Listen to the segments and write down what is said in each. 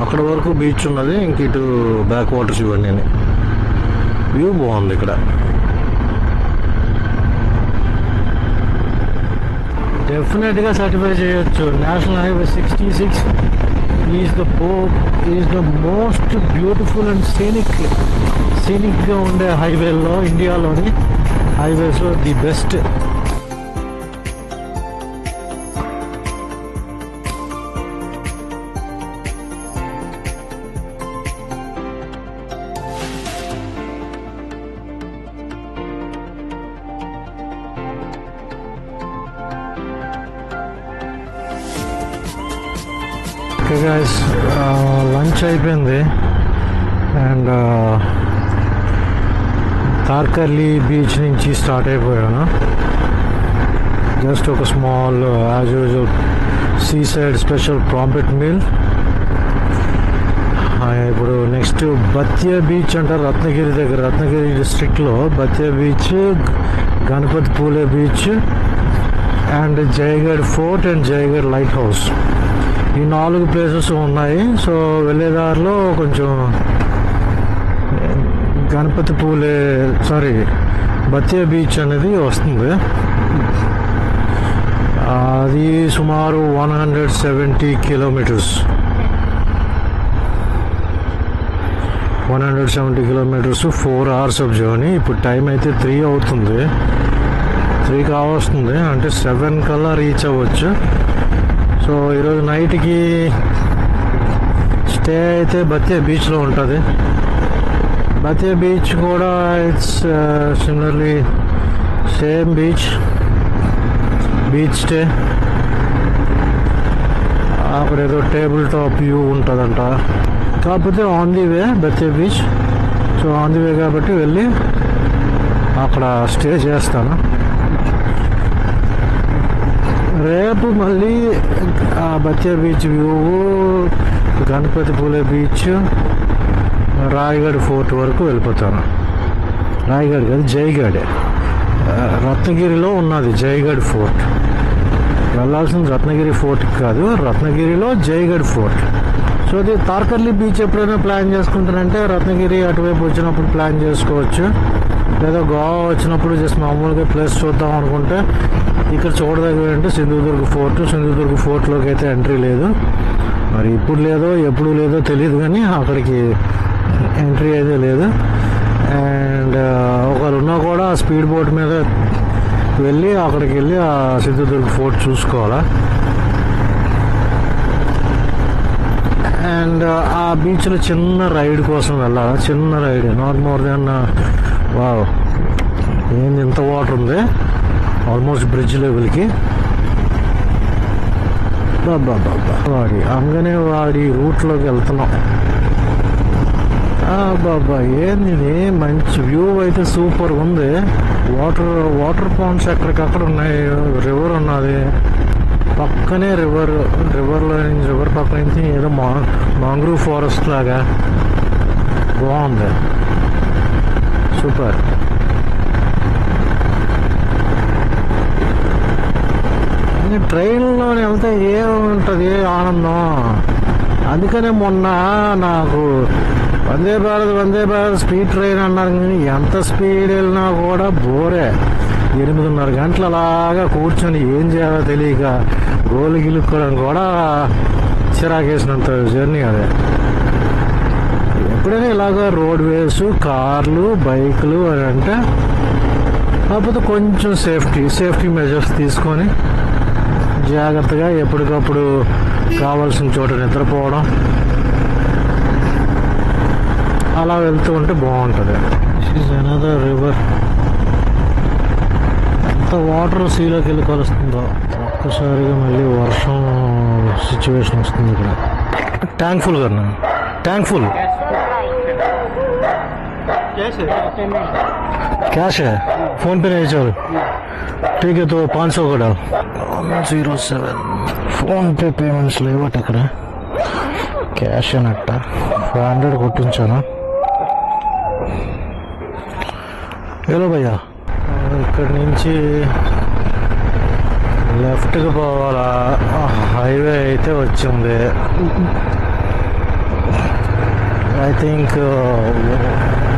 అక్కడ వరకు బీచ్ ఉన్నది, ఇంక ఇటు బ్యాక్ వాటర్స్ ఇవన్నీ. వ్యూ బాగుంది ఇక్కడ. డెఫినెట్గా సర్టిఫై చేయొచ్చు. National highway 66 is the most beautiful and సీనిక్గా ఉండే హైవేలో, ఇండియాలోని హైవేస్లో ది బెస్ట్. గైస్ లంచ్ అయిపోయింది అండ్ తార్కర్లీ బీచ్ నుంచి స్టార్ట్ అయిపోయాను. జస్ట్ ఒక small as usual seaside special pomfret meal. ఇప్పుడు నెక్స్ట్ బత్యా బీచ్ అంటారు రత్నగిరి దగ్గర, రత్నగిరి డిస్ట్రిక్ట్లో Bhatye beach, Ganpatipule beach and Jaigad fort and Jaigad lighthouse, ఈ 4 ప్లేసెస్ ఉన్నాయి. సో వెళ్ళేదారిలో కొంచెం గణపతి పూలే బత్యా బీచ్ అనేది వస్తుంది. అది సుమారు 170 కిలోమీటర్స్ 4 hours ఆఫ్ జర్నీ. ఇప్పుడు టైం అయితే 3 అవుతుంది, 3 కావస్తుంది, అంటే 7 కల్లా రీచ్ అవ్వచ్చు. సో ఈరోజు నైట్కి స్టే అయితే బత్యా బీచ్లో ఉంటుంది. బత్యా బీచ్ కూడా it's similarly same beach stay. అక్కడ ఏదో టేబుల్ టాప్ వ్యూ ఉంటుందంట, కాకపోతే on the way బత్యా beach. So on the way కాబట్టి వెళ్ళి అక్కడ స్టే చేస్తాను. రేపు మళ్ళీ బత్యా బీచ్ వ్యూ, గణపతి పూలే బీచ్, రాయగఢ్ ఫోర్ట్ వరకు వెళ్ళిపోతాను. రాయగఢ్ కాదు, జయగఢ్, రత్నగిరిలో ఉన్నది జయగఢ్ ఫోర్ట్. వెళ్ళాల్సింది రత్నగిరి ఫోర్ట్ కాదు, రత్నగిరిలో జయగఢ్ ఫోర్ట్. సో అది తార్కర్లీ బీచ్ ఎప్పుడైనా ప్లాన్ చేసుకుంటానంటే రత్నగిరి అటువైపు వచ్చినప్పుడు ప్లాన్ చేసుకోవచ్చు, లేదా గోవా వచ్చినప్పుడు జస్ట్ మామూలుగా ప్లేస్ చూద్దాం అనుకుంటే ఇక్కడ చూడదగ్గరంటే సింధుదుర్గ్ ఫోర్ట్లోకి అయితే ఎంట్రీ లేదు. మరి ఇప్పుడు ఎప్పుడు లేదో తెలియదు, కానీ అక్కడికి ఎంట్రీ అయితే లేదు. అండ్ ఒకరు ఉన్నా కూడా స్పీడ్ బోట్ మీద వెళ్ళి అక్కడికి వెళ్ళి ఆ సింధుదుర్గ్ ఫోర్ట్ చూసుకోవాలా. అండ్ ఆ బీచ్లో చిన్న రైడ్ కోసం వెళ్ళాలి, చిన్న ride, not more than wow, ఏంది ఇంత వాటర్ ఉంది, ఆల్మోస్ట్ బ్రిడ్జ్ లెవెల్కి. అంగనేవాడి రూట్లోకి వెళ్తున్నాం. బాబా ఏంది మంచి వ్యూ అయితే సూపర్ ఉంది. వాటర్ పాండ్స్ ఎక్కడికక్కడ ఉన్నాయి, రివర్ ఉన్నది పక్కనే, రివర్ పక్క నుంచి ఏదో మాంగ్రూవ్ ఫారెస్ట్ లాగా బాగుంది, సూపర్. ట్రైన్లో వెళ్తే ఏముంటుంది ఆనందం. అందుకనే మొన్న నాకు వందే భారత్ స్పీడ్ ట్రైన్ అన్నారు, కానీ ఎంత స్పీడ్ వెళ్ళినా కూడా బోరే. 8.5 గంటలు అలాగా కూర్చొని ఏం చేయాలో తెలియక గోలు గిలుక్కోవడం కూడా చిరాకేసినంత జర్నీ అదే. ఎప్పుడైనా ఇలాగ రోడ్ వేస్, కార్లు, బైకులు అని అంటే, కాకపోతే కొంచెం సేఫ్టీ మెజర్స్ తీసుకొని జాగ్రత్తగా ఎప్పటికప్పుడు కావాల్సిన చోట నిద్రపోవడం, అలా వెళ్తూ ఉంటే బాగుంటుంది. This is another river. ఎంత వాటర్ సీలోకి వెళ్ళి కలుస్తుందో, ఒక్కసారిగా మళ్ళీ వర్షం సిచ్యువేషన్ వస్తుంది ఇక్కడ. ట్యాంక్ ఫుల్ కన్నా, ట్యాంక్ ఫుల్ कैश है, फोन पे नहीं चल, ठीक है तो 500 का डाल. 07 ఫోన్ పే పేమెంట్స్ లేవట ఇక్కడ, క్యాష్ అనట్ట. 500 కొట్టించాను. హలో భయ్యా, ఇక్కడి నుంచి లెఫ్ట్కి పోవాలా, హైవే అయితే వచ్చింది. I think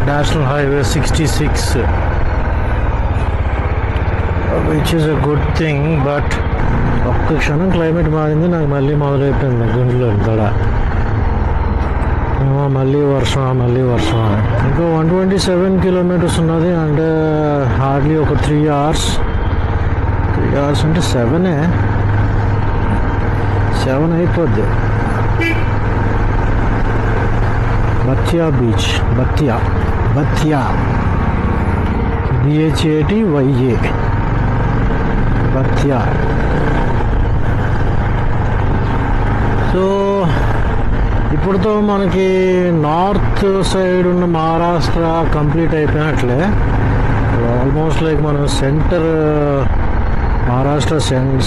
national highway 66, which is a good thing. But ఒక్క క్షణం క్లైమేట్ మారింది, నాకు మళ్ళీ మొదలైపోయింది గుండెలో తడ. మళ్ళీ వర్షం ఇంకా 127 కిలోమీటర్స్ ఉన్నది. అంటే హార్డ్లీ ఒక 3 hours అంటే 7 అయిపోద్ది. బత్యా బీచ్, బత్యా BHATYA బత్యా. సో ఇప్పుడుతో మనకి నార్త్ సైడ్ ఉన్న మహారాష్ట్ర కంప్లీట్ అయిపోయినట్లే. ఆల్మోస్ట్ లైక్ మనం మహారాష్ట్ర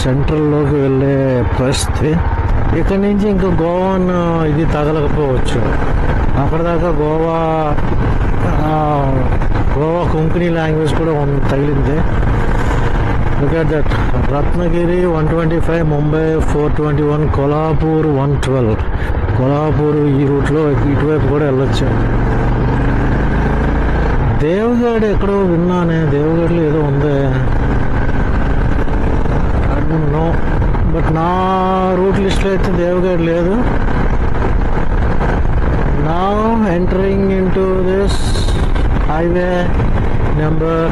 సెంట్రల్లోకి వెళ్ళే పరిస్థితి. ఇక్కడ నుంచి ఇంకా గోవాన్ ఇది తగలకపోవచ్చు. అక్కడిదాకా గోవా కొంకణి లాంగ్వేజ్ కూడా తగిలింది. Look at that. Ratnagiri 125, Mumbai 421, Kolhapur 112. Kolhapur ఈ రూట్లో ఇటువైపు కూడా వెళ్ళొచ్చు. దేవగఢ్ ఎక్కడో విన్నానే, దేవగఢ్లో ఏదో ఉంది, నో. బట్ నా రూట్ లిస్ట్లో అయితే దేవగఢ్ లేదు. నా entering into this highway number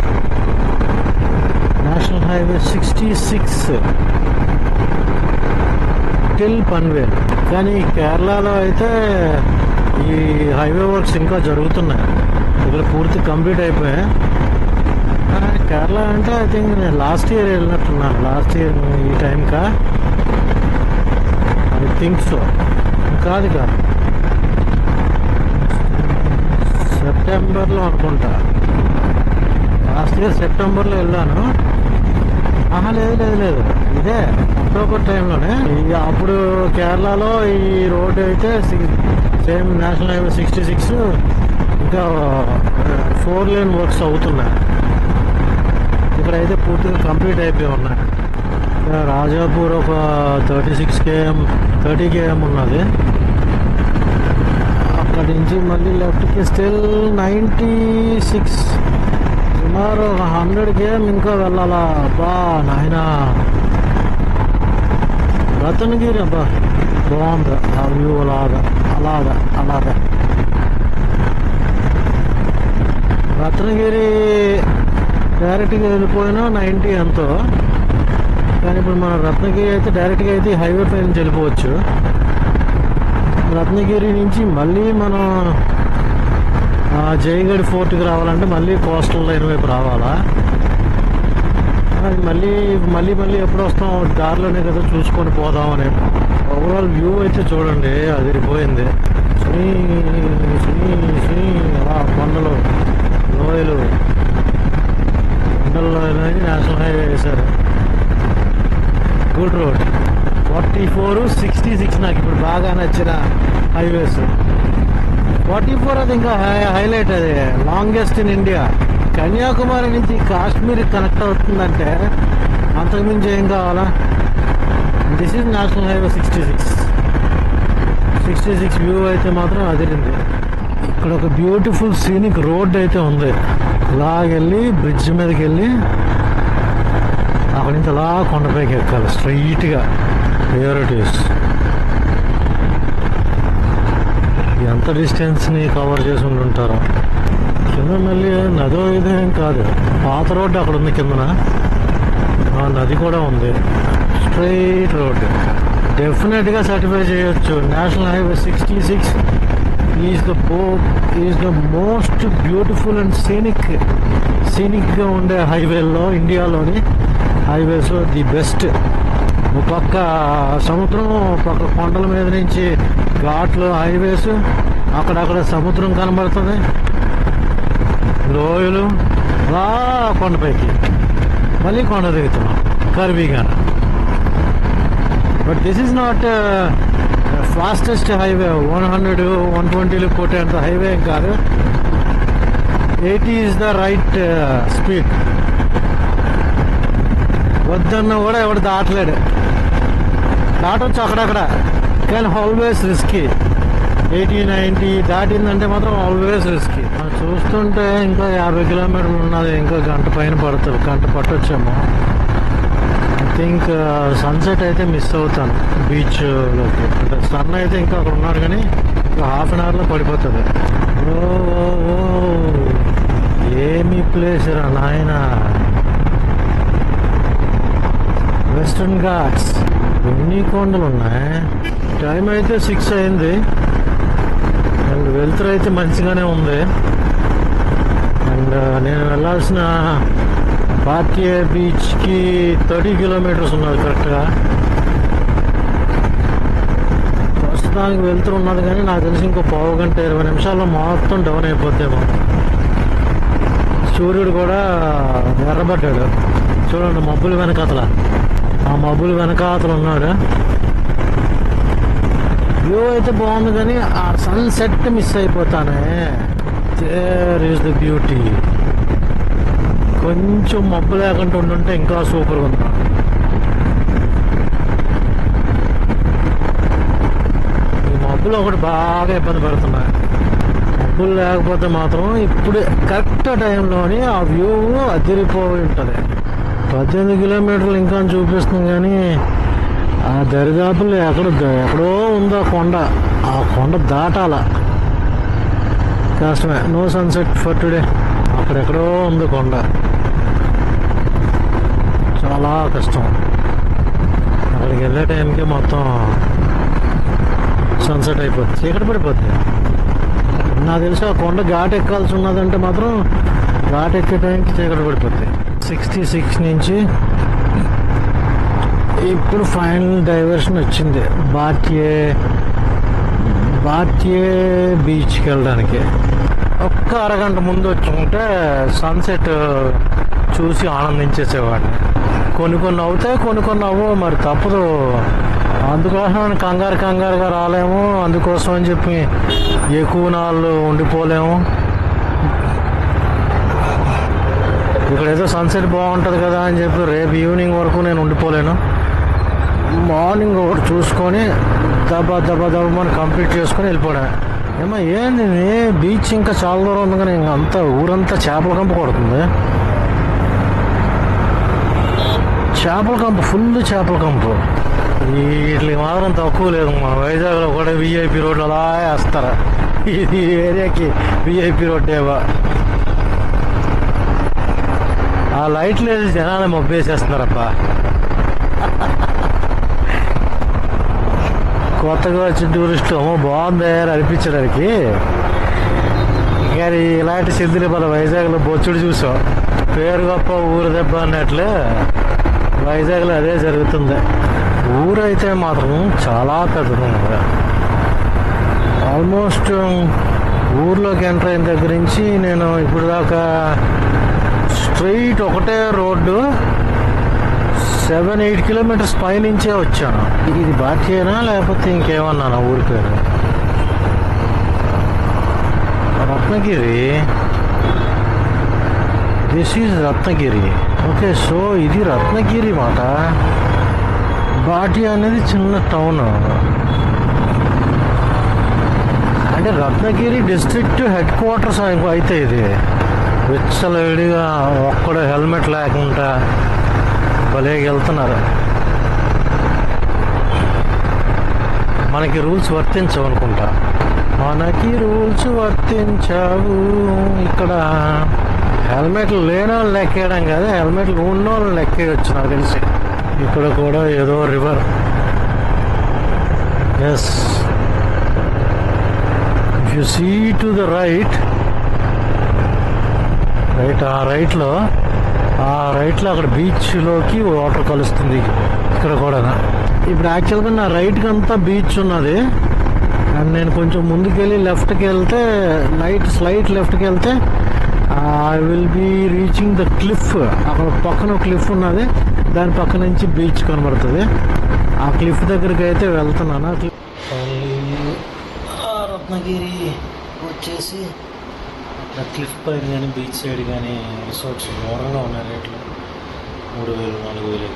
national highway 66 till Panvel. కానీ కేరళలో అయితే ఈ హైవే వర్క్స్ ఇంకా జరుగుతున్నాయి. ఇక్కడ పూర్తి కంప్లీట్ అయిపోయాయి. కేరళ అంటే ఐ థింక్ నేను లాస్ట్ ఇయర్ వెళ్ళినట్టున్నాను. లాస్ట్ ఇయర్ ఈ టైంకా ఐ థింక్ సో. కాదు సెప్టెంబర్లో అనుకుంటా. లాస్ట్ ఇయర్ సెప్టెంబర్లో వెళ్ళాను. లేదు ఇదే అక్టోబర్ టైంలోనే. అప్పుడు కేరళలో ఈ రోడ్డు అయితే సేమ్ నేషనల్ హైవే 66 ఇంకా 4 lane వర్క్స్ అవుతున్నాయి. ఇక్కడైతే పూర్తిగా కంప్లీట్ అయిపోయి ఉన్నాయి. రాజాపూర్ ఒక 30 km ఉన్నది. అక్కడి నుంచి మళ్ళీ లెఫ్ట్కి స్టిల్ 96, సుమారు 100 km ఇంకా వెళ్ళాలా. అబ్బా నాయనా, రతనగిరి అబ్బా బాగుంది ఆ వ్యూ. అలాగా రత్నగిరి డైరెక్ట్గా వెళ్ళిపోయినా 90 ఎంతో. కానీ ఇప్పుడు మనం రత్నగిరి అయితే డైరెక్ట్గా అయితే హైవే పై నుంచి వెళ్ళిపోవచ్చు. రత్నగిరి నుంచి మళ్ళీ మనం జయగఢ్ ఫోర్ట్కి రావాలంటే మళ్ళీ కోస్టల్ లైన్ వైపు రావాలా. మళ్ళీ ఎప్పుడు వస్తాం, దారిలోనే కదా చూసుకొని పోదామని. ఓవరాల్ వ్యూ అయితే చూడండి, అదిరిపోయింది. అలా కొండలు, లోయలు, కొండల్లో నేషనల్ హైవే వేశారు. Good road. 44, 66 నాకు ఇప్పుడు బాగా నచ్చిన హైవేస్. 44 అది ఇంకా హైలైట్. అది లాంగెస్ట్ ఇన్ ఇండియా. కన్యాకుమారి నుంచి కాశ్మీర్ కనెక్ట్ అవుతుందంటే అంతకుమించి ఏం కావాలా. This is national highway 66 view అయితే మాత్రం అదిరింది. ఇక్కడ ఒక బ్యూటిఫుల్ సీనిక్ రోడ్ అయితే ఉంది. అలాగెళ్ళి బ్రిడ్జ్ మీదకి వెళ్ళి అక్కడి నుంచి అలా కొండపైకి ఎక్కాలి స్ట్రైట్గా. ప్రియారిటీస్ ఎంత డిస్టెన్స్ని కవర్ చేసి ఉంటుంటారో. కింద మళ్ళీ నదో ఇదేం కాదు, పాత రోడ్డు అక్కడ ఉంది కిందన. నది కూడా ఉంది. Straight road. డెఫినెట్గా సర్టిఫై చేయొచ్చు. National highway 66 is the most beautiful and సీనిక్గా ఉండే హైవేల్లో, ఇండియాలోని హైవేస్లో ది బెస్ట్. ఒక పక్క సముద్రం, పక్క కొండల మీద నుంచి ఘాట్లు, హైవేస్, అక్కడక్కడ సముద్రం కనబడుతుంది, లోయలు, అలా కొండపైకి మళ్ళీ కొండ దిగుతున్నాం కర్బీగాన. But this is not fastest highway. 100, 120 కొట్టేంత హైవే ఏం కాదు. 80 ఈజ్ ద రైట్ స్పీడ్. వద్దన్నా కూడా ఎవడు దాటలేడు. దాటొచ్చు అక్కడక్కడ, కానీ ఆల్వేస్ రిస్కీ. 80-90 దాటిందంటే మాత్రం ఆల్వేస్ రిస్క్. చూస్తుంటే ఇంకా 50 కిలోమీటర్లు ఉన్నది, ఇంకా గంట పైన పడుతుంది, గంట పట్టొచ్చేమో. ఐ థింక్ సన్సెట్ అయితే మిస్ అవుతాను బీచ్లోకి. అంటే సన్ అయితే ఇంకా అక్కడ ఉన్నారు కానీ ఇంకా హాఫ్ అన్ అవర్లో పడిపోతుంది. ఏమి ప్లేస్ రా నాయన. వెస్టర్న్ ఘాట్స్, ఎన్ని కొండలు ఉన్నాయి. టైం అయితే 6 అయింది అండ్ వెళ్తురు అయితే మంచిగానే ఉంది. అండ్ నేను వెళ్ళాల్సిన బాటియా బీచ్కి 30 కిలోమీటర్స్ ఉన్నది కరెక్ట్గా. ప్రస్తుతానికి వెళ్తురు ఉన్నది కానీ నాకు తెలిసి ఇంకో పావు గంట 20 నిమిషాల్లో మొత్తం డౌన్ అయిపోతేమో. సూర్యుడు కూడా ఎర్రబడ్డాడు చూడండి మబ్బులు వెనకాతల. ఆ మబ్బులు వెనకాతలు ఉన్నాడు. వ్యూ అయితే బాగుంది కానీ ఆ సన్సెట్ మిస్ అయిపోతానే. There is the beauty. కొంచెం మబ్బు లేకుండా ఉండుంటే ఇంకా సూపర్గా ఉంది. ఈ మబ్బులు ఒకటి బాగా ఇబ్బంది పడుతున్నాయి. మబ్బులు లేకపోతే మాత్రం ఇప్పుడు కరెక్ట్ టైంలోని ఆ వ్యూ అదిరిపోయి ఉంటుంది. 18 కిలోమీటర్లు ఇంకా చూపిస్తుంది కానీ ఆ దరిదాపులు ఎక్కడో ఉందో కొండ. ఆ కొండ దాటాల కష్టమే. No sunset for today. అక్కడెక్కడో ఉంది కొండ, చాలా కష్టం. అక్కడికి వెళ్ళే టైంకి మొత్తం సన్సెట్ అయిపోతుంది, చీకటి పడిపోతుంది. నాకు తెలిసి ఆ కొండ ఘాట్ ఎక్కాల్సి ఉన్నదంటే మాత్రం ఘాట్ ఎక్కే టైంకి చీకటి పడిపోతుంది. 66 నుంచి ఇప్పుడు ఫైనల్ డైవర్షన్ వచ్చింది బాటియా బీచ్కి వెళ్ళడానికి. ఒక్క అరగంట ముందు వచ్చుకుంటే సన్సెట్ చూసి ఆనందించేసేవాడిని. కొన్ని అవుతాయి, కొన్ని అవ్వవు, మరి తప్పదు. అందుకోసం కంగారుగా రాలేము, అందుకోసం అని చెప్పి ఎక్కువ నాళ్ళు ఉండిపోలేము. ఇక్కడ ఏదో సన్సెట్ బాగుంటుంది కదా అని చెప్పి రేపు ఈవినింగ్ వరకు నేను ఉండిపోలేను. మార్నింగ్ ఒకటి చూసుకొని దబ్బని కంప్లీట్ చేసుకొని వెళ్ళిపోవడం. ఏమో ఏంది బీచ్ ఇంకా చాలా దూరం ఉంది కానీ అంతా ఊరంతా చేపల కంప కొడుతుంది. ఫుల్ చేపల కంపు. వీటికి మాత్రం తక్కువ లేదు. మా వైజాగ్లో కూడా విఐపి రోడ్లు అలా వేస్తారా. ఇది ఏరియాకి విఐపి రోడ్డేవా. ఆ లైట్లు వేసి జనాలు మొబ్బేసేస్తున్నారబ్బా. కొత్తగా వచ్చిన టూరిస్టు బాగుంది అనిపించడానికి. కానీ ఇలాంటి సిద్ధులు మన వైజాగ్లో బొచ్చుడు చూసాం. పేరు గొప్ప ఊరు దెబ్బ అన్నట్లు వైజాగ్లో అదే జరుగుతుంది. ఊరైతే మాత్రం చాలా పెద్దది. ఆల్మోస్ట్ ఊర్లోకి ఎంటర్ అయిన దగ్గర నుంచి నేను ఇప్పుడు దాకా స్ట్రైట్ ఒకటే రోడ్డు 7-8 కిలోమీటర్స్ పైనుంచే వచ్చాను. ఇది బాటియానా లేకపోతే ఇంకేమన్నా ఊరి పేరు? Ratnagiri. This is Ratnagiri. Okay, so ఇది రత్నగిరి మాట. బాటియా అనేది చిన్న టౌన్. అంటే రత్నగిరి డిస్ట్రిక్ట్ హెడ్ క్వార్టర్స్ అయితే ఇది విచ్చలవిడిగా ఒక్కడ హెల్మెట్ లేకుండా భలే వెళ్తున్నారు. మనకి రూల్స్ వర్తించవు అనుకుంటా. మనకి రూల్స్ వర్తించావు. ఇక్కడ హెల్మెట్లు లేని వాళ్ళు లెక్కేయడం కాదు, హెల్మెట్లు ఉన్న వాళ్ళు లెక్కేయచ్చు నాకు తెలిసి. ఇక్కడ కూడా ఏదో river. Yes, if you see to the right ఆ రైట్లో అక్కడ బీచ్లోకి వాటర్ కలుస్తుంది. ఇక్కడ కూడా ఇప్పుడు యాక్చువల్గా నా రైట్కి అంతా బీచ్ ఉన్నది. అండ్ నేను కొంచెం ముందుకెళ్ళి లెఫ్ట్కి వెళ్తే స్లైట్ లెఫ్ట్కి వెళ్తే I will be reaching the cliff. అక్కడ పక్కన క్లిఫ్ ఉన్నది, దాని పక్క నుంచి బీచ్ కనబడుతుంది. ఆ క్లిఫ్ దగ్గరికి అయితే వెళ్తున్నాను. రత్నగిరి వచ్చేసి క్లిఫ్ పైన కానీ బీచ్ సైడ్ కానీ రిసార్ట్స్ ఘోరంగా ఉన్నాయి రేట్లు. 3,000, 4,000.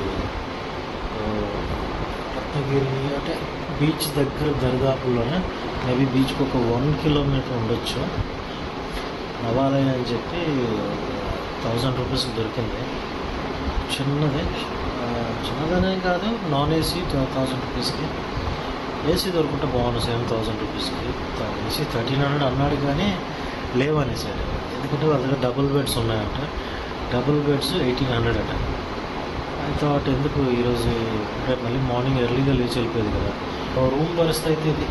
రత్నగిరి అంటే బీచ్ దగ్గర దరిదాపుల్లోనే మేబీ బీచ్కి ఒక 1 కిలోమీటర్ ఉండొచ్చు. నవాలయ అని చెప్పి 1000 రూపీస్కి దొరికింది. చిన్నదనే కాదు, నాన్ ఏసీ 1000 రూపీస్కి. ఏసీ దొరుకుంటే బాగుండు, 7000 రూపీస్కి. ఏసీ 1300 అన్నాడు కానీ లేవనేసాడు. ఎందుకంటే వాళ్ళ దగ్గర డబుల్ బెడ్స్ ఉన్నాయంట. డబుల్ బెడ్స్ 1800 అట. ఐ థాట్ ఎందుకు ఈరోజు రేపు మళ్ళీ మార్నింగ్ ఎర్లీగా లేచి వెళ్ళిపోయేది కదా. రూమ్ పరిస్థితి అయితే ఇది.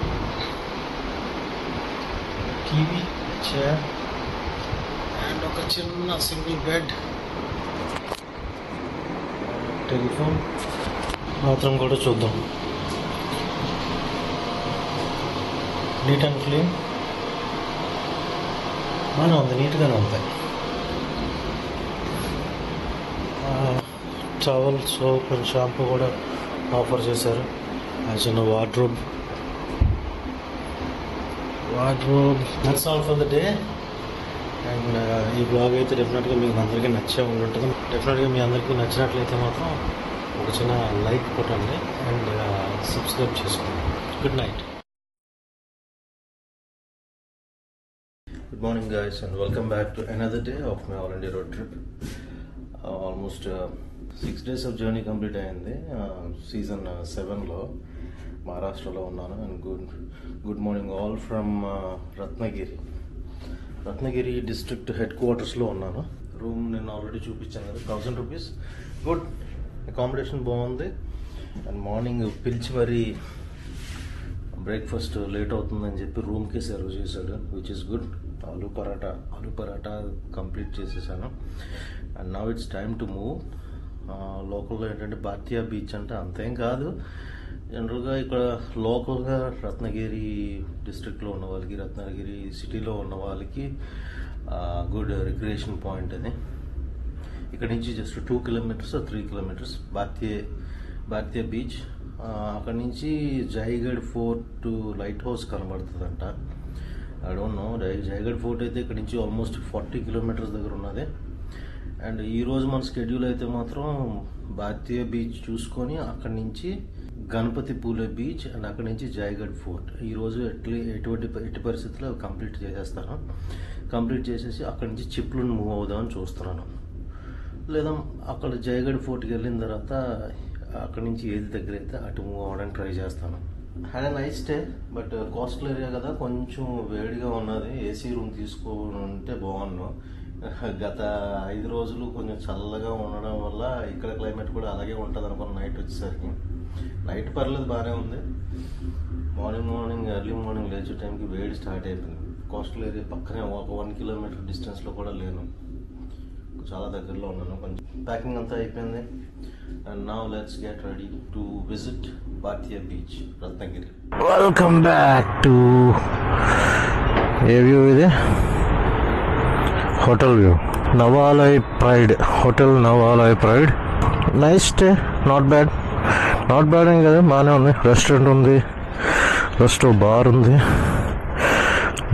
టీవీ, చైర్ అండ్ ఒక చిన్న సింగిల్ బెడ్, టెలిఫోన్, బాత్రూమ్ కూడా చూద్దాం. నీట్ అండ్ క్లీన్ బాగానే ఉంది, నీట్గానే ఉంది. టవల్, సోప్ అండ్ షాంపూ కూడా ఆఫర్ చేశారు. చిన్న wardrobe. That's all for the day. And ఈ బ్లాగ్ అయితే డెఫినెట్గా మీకు అందరికీ నచ్చే ఉంటుంది. డెఫినెట్గా మీ అందరికీ నచ్చినట్లయితే మాత్రం ఒక చిన్న లైక్ కొట్టండి అండ్ సబ్స్క్రైబ్ చేసుకోండి. Good night. Good morning guys, and welcome back to another day of my all India road trip. Almost 6 days of journey complete అయింది. Season 7లో మహారాష్ట్రలో ఉన్నాను. And good morning all from Ratnagiri district హెడ్ క్వార్టర్స్లో ఉన్నాను. Room నేను already చూపించాను కదా, 1000 రూపీస్. గుడ్ అకామిడేషన్ బాగుంది. అండ్ మార్నింగ్ పిలిచి మరీ బ్రేక్ఫాస్ట్ లేట్ అవుతుందని చెప్పి రూమ్కే సర్వ్ చేశాడు, which is good. Aloo paratha complete చేసేసాను. And now it's time to move. లోకల్లో ఏంటంటే బాత్యా బీచ్ అంటే అంతేం కాదు. జనరల్గా ఇక్కడ లోకల్గా రత్నగిరి డిస్ట్రిక్ట్లో ఉన్న వాళ్ళకి, రత్నగిరి సిటీలో ఉన్న వాళ్ళకి గుడ్ రిక్రియేషన్ పాయింట్ అది. ఇక్కడ నుంచి just 2 kilometres 3 kilometres Bhatye beach. అక్కడి నుంచి జైగఢ్ ఫోర్ట్ లైట్ హౌస్ కనబడుతుందంట. I don't know. Jaigad fort అయితే ఇక్కడ నుంచి ఆల్మోస్ట్ 40 కిలోమీటర్స్ దగ్గర ఉన్నది. అండ్ ఈరోజు మన స్కెడ్యూల్ అయితే మాత్రం బాత్యా బీచ్ చూసుకొని అక్కడి నుంచి గణపతి పూలే బీచ్ అండ్ అక్కడి నుంచి జైగఢ్ ఫోర్ట్ ఈరోజు ఎట్టి పరిస్థితుల్లో కంప్లీట్ చేసేస్తాను. కంప్లీట్ చేసేసి అక్కడి నుంచి చిప్లూన్ మూవ్ అవుదామని చూస్తున్నాను. లేదా అక్కడ జైగఢ్ ఫోర్ట్కి వెళ్ళిన తర్వాత అక్కడి నుంచి ఏది దగ్గర అయితే అటు మూవ్ అవ్వడానికి ట్రై చేస్తాను. Had nice day, but coastal area కదా, కొంచెం వేడిగా ఉన్నది. ఏసీ రూమ్ తీసుకుంటే బాగున్నాను. గత 5 రోజులు కొంచెం చల్లగా ఉండడం వల్ల ఇక్కడ క్లైమేట్ కూడా అలాగే ఉంటుంది అనుకున్న. నైట్ వచ్చేసరికి నైట్ పర్లేదు, బాగానే ఉంది. మార్నింగ్ ఎర్లీ మార్నింగ్ లేచే టైంకి వేడి స్టార్ట్ అయిపోయింది. కోస్టల్ ఏరియా పక్కనే ఒక 1 కిలోమీటర్ డిస్టెన్స్లో కూడా లేను, చాలా దగ్గరలో ఉన్నాను. కొంచెం ప్యాకింగ్ అంతా అయిపోయింది. And now let's get ready to visit Bhatye beach, Ratnagiri. Welcome back to a view ఇది, hotel view. Navalay pride hotel, Navalay pride. Nice day, not bad ఏం కదా, బాగానే ఉంది. రెస్టారెంట్ ఉంది, బార్ ఉంది,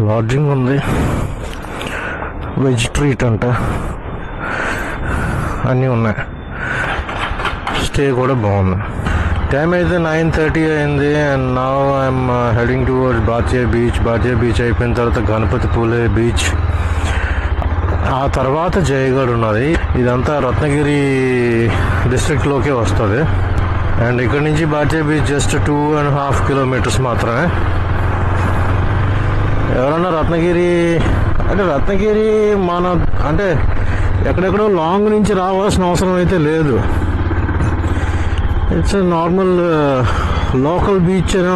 లాడ్జింగ్ ఉంది, వెజ్ ట్రీట్ అంట, అన్నీ ఉన్నాయి. స్టే కూడా బాగుంది. టైం అయితే 9:30 అయింది. And now I'm heading towards Bhatye beach అయిపోయిన తర్వాత గణపతి పూలే బీచ్, ఆ తర్వాత జయగఢ్ ఉన్నది. ఇదంతా రత్నగిరి డిస్ట్రిక్ట్లోకే వస్తుంది. అండ్ ఇక్కడ నుంచి బాత్యా బీచ్ జస్ట్ 2.5 కిలోమీటర్స్ మాత్రమే. ఎవరన్నా రత్నగిరి మన అంటే ఎక్కడెక్కడో లాంగ్ నుంచి రావాల్సిన అవసరం అయితే లేదు. ఇట్స్ నార్మల్ లోకల్ బీచ్ అనే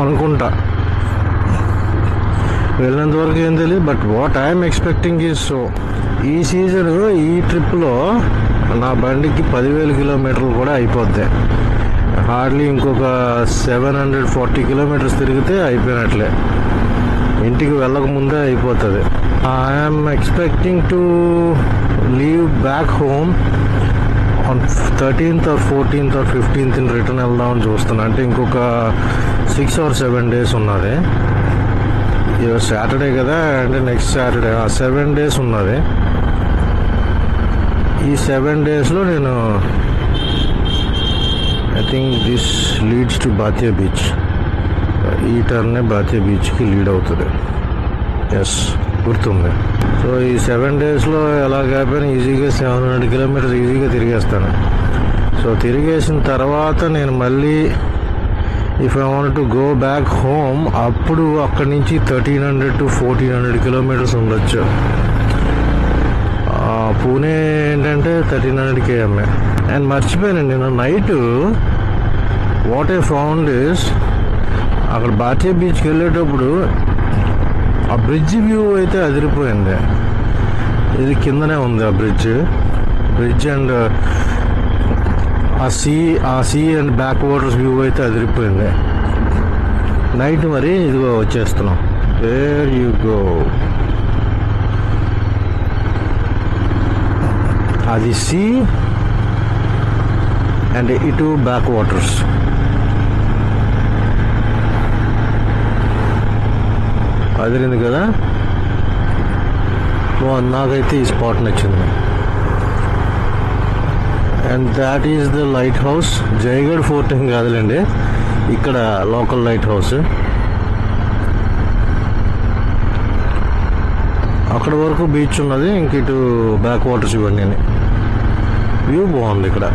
అనుకుంటా. వెళ్ళినంత వరకు ఏం తెలియదు. But what I'm expecting is so, ఈ సీజన్ ఈ ట్రిప్లో నా బండికి 10,000 కిలోమీటర్లు కూడా అయిపోద్ది. హార్డ్లీ ఇంకొక 740 కిలోమీటర్స్ తిరిగితే అయిపోయినట్లే, ఇంటికి వెళ్ళక ముందే అయిపోతుంది. I'm expecting to leave back home on 13th or 14th or 15th return వెళ్దామని చూస్తున్నా. అంటే ఇంకొక 6 or 7 days ఉన్నది. ఈరోజు సాటర్డే కదా, అంటే నెక్స్ట్ సాటర్డే 7 days ఉన్నది. ఈ 7 daysలో నేను I think this leads to Bhatye beach. ఈ టర్నే బాతియా బీచ్కి లీడ్ అవుతుంది. ఎస్, గుర్తుంది. సో ఈ 7 డేస్లో ఎలాగైపోయినా ఈజీగా 700 కిలోమీటర్స్ ఈజీగా తిరిగేస్తాను. సో తిరిగేసిన తర్వాత నేను మళ్ళీ if I want to go back home, అప్పుడు అక్కడి నుంచి 1300 to 1400 కిలోమీటర్స్ ఉండొచ్చు. పూణే ఏంటంటే 1300 km. అండ్ మర్చిపోయాను నేను night what I found is, అక్కడ బాతియా బీచ్కి వెళ్ళేటప్పుడు ఆ బ్రిడ్జ్ వ్యూ అయితే అదిరిపోయింది. ఇది కిందనే ఉంది ఆ బ్రిడ్జ్ అండ్ ఆ sea and backwaters view అయితే అదిరిపోయింది నైట్. మరి ఇదిగో వచ్చేస్తున్నాం. There you go. అది సీ అండ్ ఇటు బ్యాక్ వాటర్స్. అదిరింది కదా. నాకైతే ఈ స్పాట్ నచ్చింది. And that is the lighthouse. Jaigad fort ఏం కాదులేండి, ఇక్కడ లోకల్ లైట్ హౌస్. అక్కడ వరకు బీచ్ ఉన్నది, ఇంక ఇటు బ్యాక్ వాటర్స్ ఇవన్నీ. వ్యూ బాగుంది ఇక్కడ.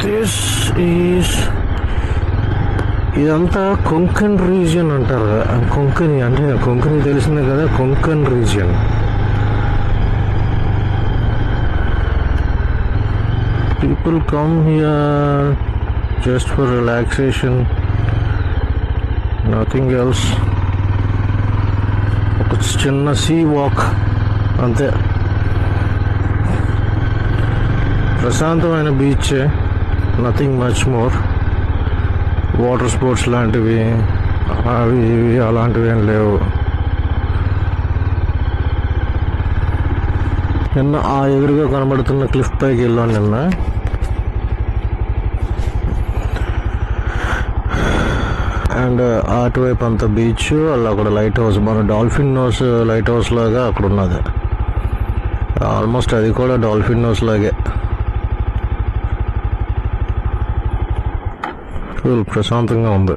దిస్ ఈస్, ఇదంతా కొంకణ్ రీజియన్ అంటారు. కొంకణి అంటే కొంకణి తెలిసిందే కదా, Konkan region. People come here just for relaxation, nothing else. ఒక చిన్న సీ వాక్ అంతే. ప్రశాంతమైన beach, nothing much more. Water sports లాంటివి అవి ఇవి అలాంటివి ఏం లేవు. నిన్న ఆ ఎదురుగా కనబడుతున్న క్లిఫ్ పైకి వెళ్ళాను నిన్న. అండ్ అటువైపు అంత బీచ్, అలా అక్కడ లైట్ హౌస్, మన డాల్ఫిన్ నోస్ లైట్ హౌస్ లాగా అక్కడ ఉన్నది. ఆల్మోస్ట్ అది కూడా డాల్ఫిన్ నోస్ లాగే. ఫుల్ ప్రశాంతంగా ఉంది.